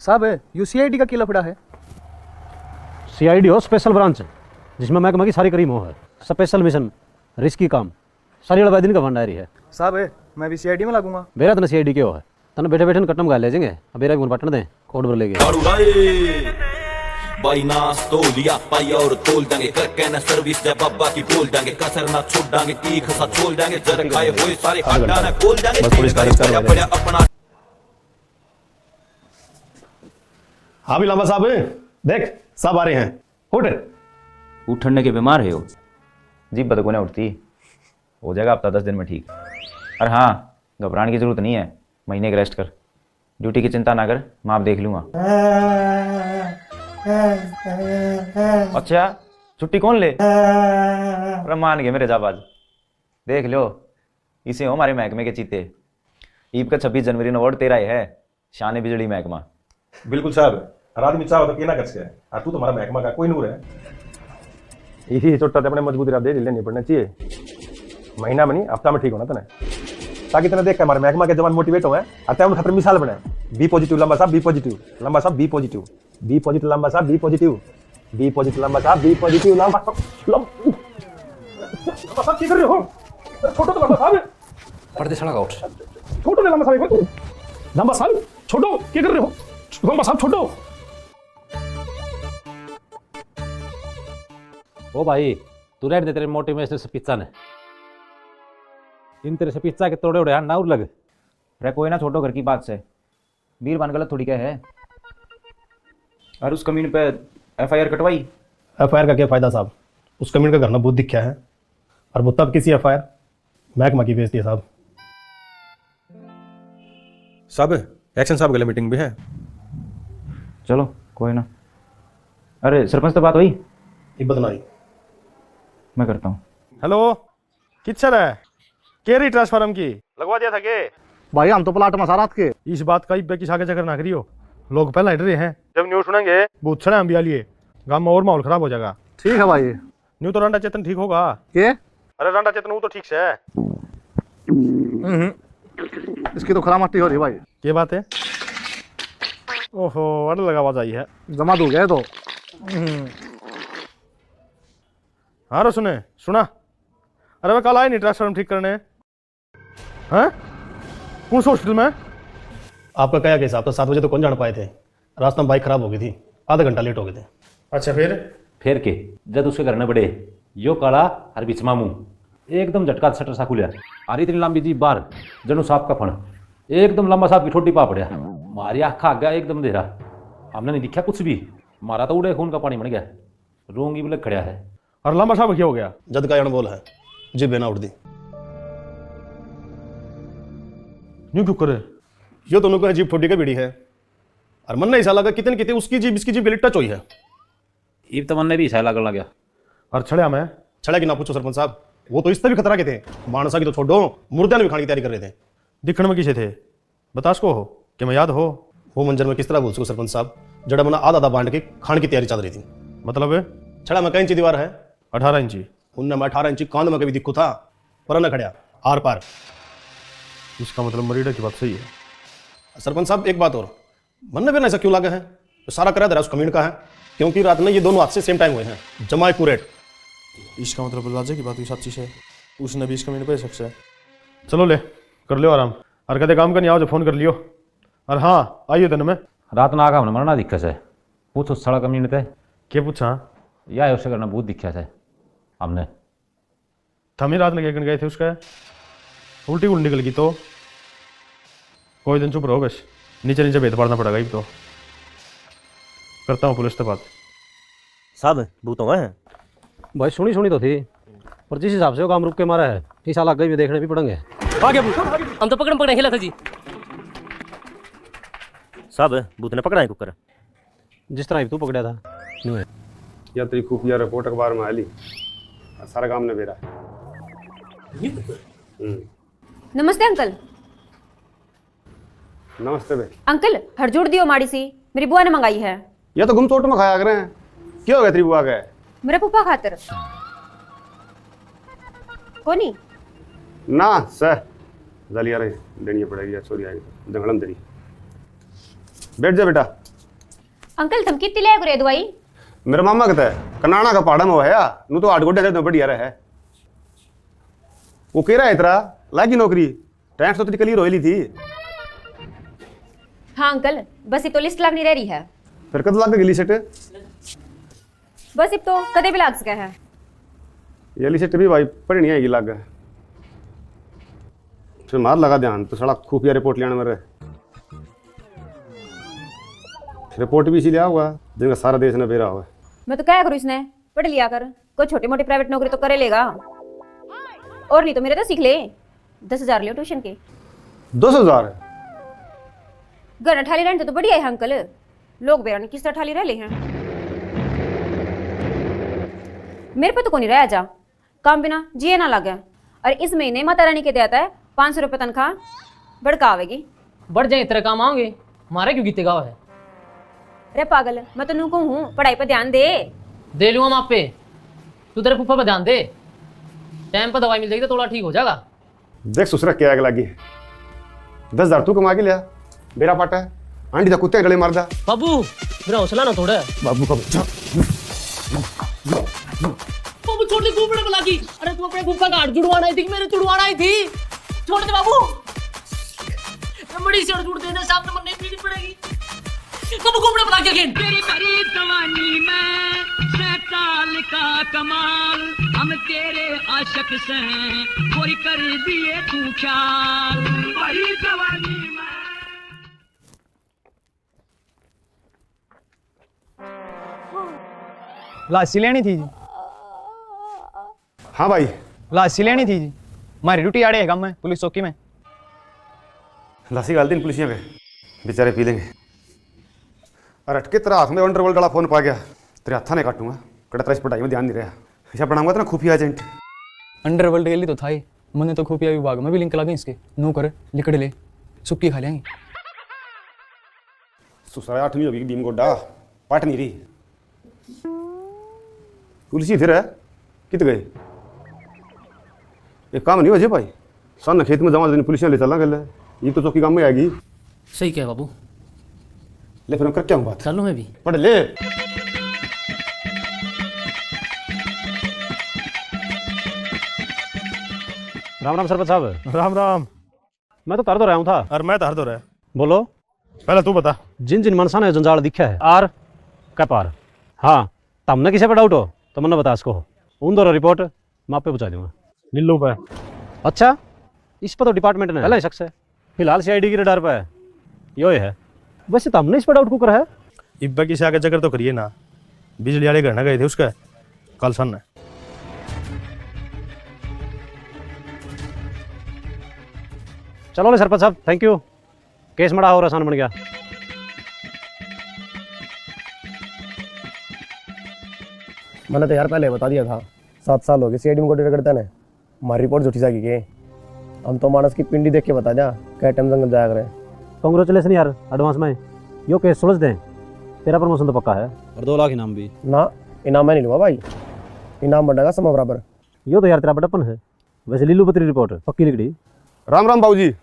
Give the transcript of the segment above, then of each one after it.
साहब यूसीआईडी का क्या लफड़ा है? सीआईडी हो स्पेशल ब्रांच जिसमें महकमा की सारी करीम हो है। स्पेशल मिशन रिस्की काम सारी लड़ाई दिन का भंडारी है। साहब मैं भी सीआईडी में लगूंगा। मेरा तने सीआईडी के हो है तने बैठे बैठे कटम गा ले जाएंगे। अब मेरा गुण पटन दे कोड पर लेके भाई नाच तो लिया पाई और तोल देंगे करके ना सर्विस जब बाबा की बोल देंगे कसर ना छोड़ देंगे तीख सा छोड़ देंगे जर खाए हुए सारे हड्डा ना खोल देंगे बड़ा अपना। हाँ भी लांबा साहब देख सब आ रहे हैं। उठ उठने के बीमार है हो जी बतको ना उठती हो जाएगा हफ्ता 10 दिन में ठीक। और हाँ घबराने की जरूरत नहीं है, महीने की रेस्ट कर, ड्यूटी की चिंता ना कर, मैं आप देख लूंगा। अच्छा छुट्टी कौन ले? अरे मान गए मेरे जाबाज, देख लो इसे हो हमारे महकमे के चीते। ईब का 26 जनवरी अवार्ड तेरा ही है, शान बिजली महकमा। बिल्कुल साहब, हर आदमी चाहो तो केना कर सके और तू तुम्हारा महकमा का कोई नूर है। इसी छोटा अपने मजबूती आप दे लेनी पड़ना चाहिए, महीना में नहीं हफ्ता में ठीक होना तने, ताकि तने देख के हमारे महकमा के जवान मोटिवेट हो और उन खतर मिसाल बने। बी पॉजिटिव लंबा साहब, बी पॉजिटिव लंबा साहब, बी पॉजिटिव, बी पॉजिटिव लंबा साहब, बी पॉजिटिव, बी पॉजिटिव लंबा साहब, बी पॉजिटिव लंबा साहब। क्या कर रहे हो? छोटो तो लंबा साहब पर्दे सड़ा का उठ छोटो लंबा साहब, लंबा साहब छोटो क्या कर रहे हो? लंबा साहब छोटो। ओ भाई तू रेड दे तेरे मोटिवेशनल से पिज्जा ने इन तेरे से पिज्जा के तोड़े उड़े ना लग अरे कोई ना छोटो घर की बात से वीर बन गलत थोड़ी क्या है। और उस कमीन पे एफआईआर कटवाई। एफआईआर का क्या फायदा साहब, उस कमीन का घर ना बहुत दिखा है और वो तब किसी एफआईआर महकमा की बेइज्जती है साहब। साहब एक्शन साहब के लिए मीटिंग भी है। चलो कोई ना। अरे सरपंच तो बात हुई? एक बदनाई मैं करता हूँ। हेलो किच्छर है केरी ट्रांसफार्म की लगवा दिया था के? भाई हम तो प्लाट में सारात के। इस बात का इब्बे किस आगे चक्कर ना करियो, लोग पहले हट रहे हैं, जब न्यूज सुनेंगे बहुत छड़े हम भी लिए गांव में और माहौल खराब हो जाएगा। ठीक है भाई। न्यू तो रांडा चेतन ठीक होगा के? अरे रांडा चेतन वो तो ठीक से है। इसकी तो खरामट्टी हो रही भाई। क्या बात है? ओहो अड़ लगा आवाज आई है, जमा दो गए तो। हाँ रो सुने सुना। अरे मैं कल आए नहीं ट्रांसफार्म ठीक करने हैं कौन सा हॉस्पिटल में? आपका क्या केस? आप तो 7 बजे तो कौन जान पाए थे, रास्ता में बाइक खराब हो गई थी, आधा घंटा लेट हो गए थे। अच्छा फिर के जब उसके घर में बड़े यो काला हर बीच मामू एकदम झटका शटर सा खुलिया और इतनी लंबी जी बार जनू सांप का फण एकदम लंबा सांप की छोटी पा पड़िया मारी आखा गया एकदम देरा। हमने नहीं दिखा कुछ भी, मारा तो उड़े खून का पानी बन गया, रोंगी भी लग खड़ा है। और लंबा सांप क्या हो गया? जद का अणबोल है जी बेना उड़ दी। यूं क्यों करे? यो दोनों को जीप फोटी का बीड़ी है और मन नहीं ऐसा लगा कितने कितने उसकी जीप इसकी जीप गली टच हुई है। इब तो मन ने भी ऐसा लगने लगा। और छड़िया में छड़ा की ना पूछो सरपंच साहब, वो तो इससे भी खतरा के थे, मानसा की तो छोड़ो मुर्दा ने भी खाने की तैयारी कर रहे थे। दिखने में किसे थे बतास को हो कि मैं याद हो? वो मंजर में किस तरह बोल सको सरपंच साहब, जड़ा मना आधा आधा बांट के खाने की तैयारी चल रही थी। मतलब छड़ा में कई इंची दीवार है? 18 इंची। उनने मैं 18 इंची कांध में कभी दिखू था पर न खड़ा आर पार। इसका मतलब मरीडा की बात सही है। सरपंच साहब एक बात और, मन में ऐसा क्यों लगा है तो सारा करा दे उस कमीन का है, क्योंकि रात में ये दोनों हाथ से सेम टाइम हुए हैं, जमा एक्यूरेट। इसका मतलब राजा की बात हुई सच्ची है, उसने भी इस कमीन पे शक है। चलो ले कर लियो आराम, और कदे काम का नहीं आओ जो फोन कर लियो। और हाँ आइयो दिन में रात ना आगा हमने मरना दिक्कत है, पूछो सड़ा कमीन थे क्या पूछा? या उससे करना बहुत दिक्कत है हमने। थमी रात लगे गए थे उसका उल्टी उल्टी निकल गई तो कोई दिन चुप रहो, बस नीचे नीचे भेद पड़ना पड़ेगा। तो करता हूँ पुलिस से बात। साहब भूतों है भाई सुनी सुनी तो थी पर जिस हिसाब से वो काम रुक के मारा है इस साल आगे भी देखने भी पड़ेंगे। आगे हम तो पकड़ हिला था जी। साहब भूत ने पकड़ा है कुकर जिस तरह तू पकड़ा था न्यू है या तेरी खुफिया रिपोर्ट अखबार में आली सारा काम ने बेरा। नमस्ते अंकल। नमस्ते बे। अंकल हरजोड़ दियो माड़ी सी, मेरी बुआ ने मंगाई है। या तो गुम चोट में खाया करे हैं, क्या हो गया तेरी बुआ का? मेरे पुप्पा खातिर कोनी ना सह जलिया रहे देनी पड़ेगी, चोरी आएगी तो जंगलम तेरी। बैठ जा बेटा। अंकल तुम कितनी ले करे दवाई? मेरा मामा कहता है कनाना का पहाड़ा में वो है नू तो 8 गोड्डे तो बढ़िया रहा है वो कह रहा है इतना लागी नौकरी टैंक तो तेरी क्लियर होली थी हाँ अंकल, बस ये तो लिस्ट लगनी रह रही है। फिर कद लग गई सेट बस अब तो कदे भी लग सका है। ये ली सेट भी भाई पढ़ नहीं आएगी लग फिर मार लगा ध्यान तो साला खुफिया रिपोर्ट लेने मेरे रिपोर्ट भी इसीलिए हुआ जिनका सारा देश ने बेरा हुआ मैं तो क्या करूँ, इसने पढ़ लिया कर, कोई छोटी मोटी प्राइवेट नौकरी तो करे लेगा, और नहीं तो मेरे तो सीख ले। 10,000 लियो ट्यूशन के। 10,000 घर ठाली रहने तो बढ़िया है अंकल, लोग बेरा किस तरह ठाली रह ले हैं। मेरे पे तो कोई नहीं रह जा, काम बिना जिए ना लगे। और इस महीने माता रानी के देता है 500 रुपये तनख्वाह, बढ़का आवेगी। बढ़ जाए तेरे काम आओगे, हमारे क्यों गीते गाँव है। अरे पागल, मैं तो नू कहूँ पढ़ाई पर ध्यान दे लूँगा माप पे, तू तेरे फूफा पर ध्यान दे, टाइम पर दवाई मिल जाएगी तो थोड़ा ठीक हो जाएगा। देख ससुरा क्या आग लगी 10,000 तू कमा के लिया बेरा पाटा है आंटी दा कुत्ते गले मारदा बाबू मेरा हौसला ना थोड़ा। बाबू का बाबू छोड़ दे, घूमने को लगी। अरे तू अपने फूफा का हाथ जुड़वाना आई थी, मेरे जुड़वाना आई थी, छोड़ दे बाबू। बड़ी से जुड़ देना, सामने मन नहीं पीनी पड़ेगी। बाबू घूमने को लगी अगेन। तेरी भरी जवानी में शैतान का कमाल, हम तेरे आशिक से कोई कर दिए तू ख्याल। भरी जवानी में लासी लेनी थी जी। हाँ भाई लासी लेनी थी जी, हमारी ड्यूटी आड़े है काम में पुलिस चौकी में। लासी गाल दिन पुलिसिया के बेचारे पी लेंगे। और अटके तेरा हाथ में अंडरवर्ल्ड वाला फोन पा गया तेरे हाथा ने काटूंगा कड़ा तेरा इस पढ़ाई में ध्यान नहीं रहा ऐसा बनाऊंगा तो ना खुफिया एजेंट। अंडरवर्ल्ड के लिए तो था ही, मैंने तो खुफिया विभाग में भी लिंक लगे इसके, नो कर लिकड़ ले सुक्की खा लेंगे। सुसरा 8 नहीं होगी डीम गोड्डा पाट नहीं रही पुलिस इधर है कित गए एक काम नहीं हो जाए भाई सन खेत में जमा दिन पुलिस ले चलना गल ये तो चौकी काम में आएगी। सही क्या बाबू, ले फिर हम कर क्या हूँ बात कर लूँ मैं भी। पढ़ ले राम राम सरपंच साहब। राम राम। मैं तो तार दो रहा हूँ था। और मैं तार दो रहा बोलो। पहले तू बता जिन जिन मनसा ने जंजाल दिखा है आर क्या पार। हाँ तमने किसे पर डाउट हो तो मैंने बता इसको उन दोनों रिपोर्ट मैं आप पे पहुँचा दूंगा। नीलू पे। अच्छा इस पर तो डिपार्टमेंट ने पहले शख्स है, फिलहाल CID की रडार पर है यो है। वैसे तो हमने इस पर डाउट कुकर है। इब्बा की से आगे जगह तो करिए ना, बिजली वाले घर ना गए थे उसका कल सन है। चलो ले सरपंच साहब थैंक यू, केस मड़ा और आसान बन गया। मैंने तो यार पहले बता दिया था, 7 साल हो गए CID में गोटे रगड़ता ने, हमारी रिपोर्ट झूठी जागी के। हम तो मानस की पिंडी देख के बता जा क्या टाइम जंगल जाया करे। कांग्रेचुलेसन यार एडवांस में, यो केस सुलझ दें, तेरा प्रमोशन तो पक्का है और 2 लाख इनाम भी। ना इनाम मैं नहीं लूँगा भाई, इनाम बढ़ेगा समय बराबर। यो तो यार तेरा बड़प्पन है। वैसे लीलू पत्री रिपोर्ट पक्की लिखड़ी। राम राम बाबूजी।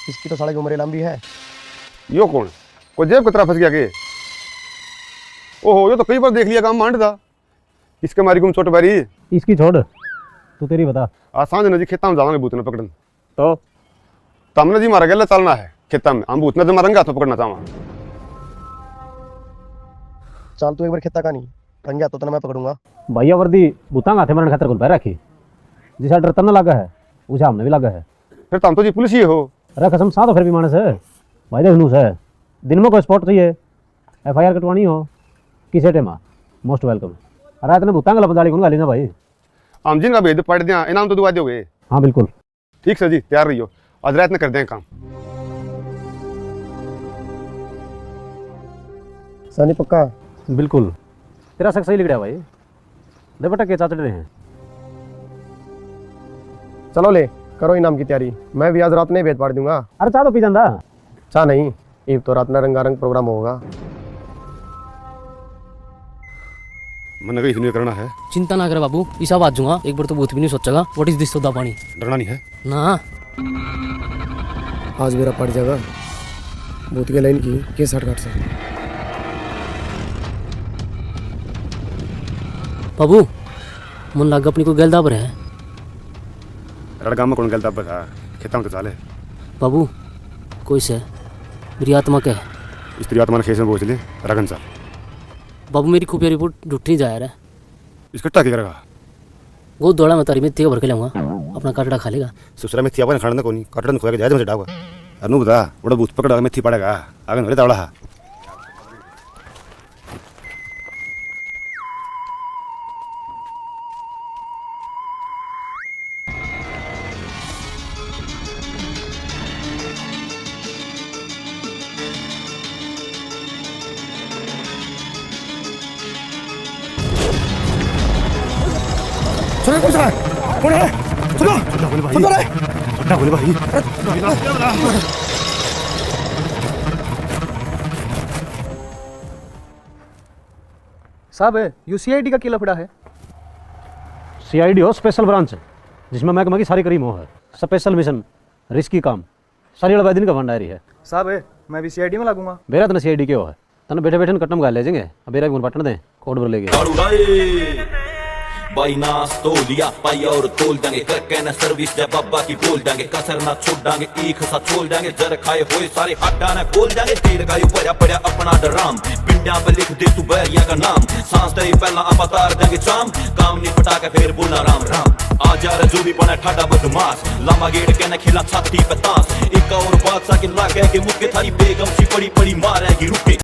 इसकी तो साढ़े की उम्र लंबी है। यो कौन कोई जेब की तरह फंस गया के ओहो यो तो कई बार देख लिया काम मांड था इसके मारी गुम चोट बारी इसकी छोड़ तू तेरी बता। आज सांझ नजी खेता में जावांगे भूतने पकड़न तो हमने जी मारा गया चलना है खेता में हम भूतने तो मारेंगे हाथ में पकड़ना चाहवा। चल तू एक बार खेता का नहीं रंग गया तो मैं पकड़ूंगा। भैया वर्दी भूतांग हाथे मरण खातर खुल रखी जिसा डर तन लगा है उसे हमने भी लगा है। फिर तुम तो जी पुलिस ही हो। अरे कसम सा तो फिर भी मानस है भाई देख नूस है दिन में कोई स्पॉट चाहिए FIR कटवानी हो किसे टेमा मोस्ट वेलकम। अरे इतने भूतांग लपदाड़ी कौन गाली ना भाई हम जिनका भेद पढ़ दिया इनाम तो दुआ दोगे। हाँ बिल्कुल ठीक सर जी तैयार रहियो आज रात में कर दें काम। सनी पक्का बिल्कुल तेरा शक सही लिखड़ा भाई दे बेटा के चाचड़े हैं। चलो ले करो इनाम की तैयारी, मैं भी आज रात नहीं भेद पाड़ दूंगा। अरे चाह तो पी जाता चाह नहीं एक तो रात में रंगारंग प्रोग्राम होगा। मन कहीं नहीं करना है। चिंता ना करे बाबू, ईसा बात दूंगा, एक बार तो बहुत भी नहीं सोचेगा। व्हाट इज दिस सोदा पानी। डरना नहीं है ना आज मेरा पड़ जाएगा भूत के लाइन की के 60 से। बाबू मन लाग अपनी कोई गलदा पर है। रड़गाम में कौन गलता बता खेता में तो चाले बाबू कोई से मेरी आत्मा क्या है। स्त्री आत्मा ने खेस में बोझ ले रगन साल बाबू मेरी खुफिया रिपोर्ट ढूंढनी जा रहा है। इसकट्टा क्या करेगा वो दौड़ा मैं तारी में तेगा भर के लाऊंगा अपना काटड़ा खा लेगा। सुसरा में थिया खाना को नहीं काटड़ा खोया के जाए मुझे डागा अनु बता बड़ा भूत पकड़ा में थी पड़ेगा आगे नरे तावड़ा है। सुनो कौन सा है? कौन है? सुनो सुनो रे छोटा बोले भाई साहब यूसीआईडी का किला पड़ा है। सीआईडी हो स्पेशल ब्रांच जिसमें महकमा की सारी करीम हो है। स्पेशल मिशन रिस्की काम सारी लड़ाई दिन का भंडारी है। साहब मैं भी सीआईडी में लागूंगा। बेरा तना सीआईडी क्यों है तने बैठे बैठे कट्टम गा ले जाएंगे अब बेरा भी बटन दे कोड भर लेंगे भाई नास तो लिया पाई और तोल देंगे करके न सर्विस जब बाबा की बोल देंगे कसर ना छोड़ देंगे एक सा छोड़ देंगे जर खाए हुए सारे हड्डा न खोल देंगे तेल का ऊपर पड़ा अपना डराम पिंडिया पे लिख दे तू बैरिया का नाम सांस दे पहला आप तार देंगे चाम काम नहीं पटा के फिर बोलना राम राम आ जा रहा जो भी बना ठाडा बदमाश लंबा गेट के न खिला छाती पे ताश एक और बादशाह के लागे के मुझके थारी बेगम सी पड़ी पड़ी मारेगी रुके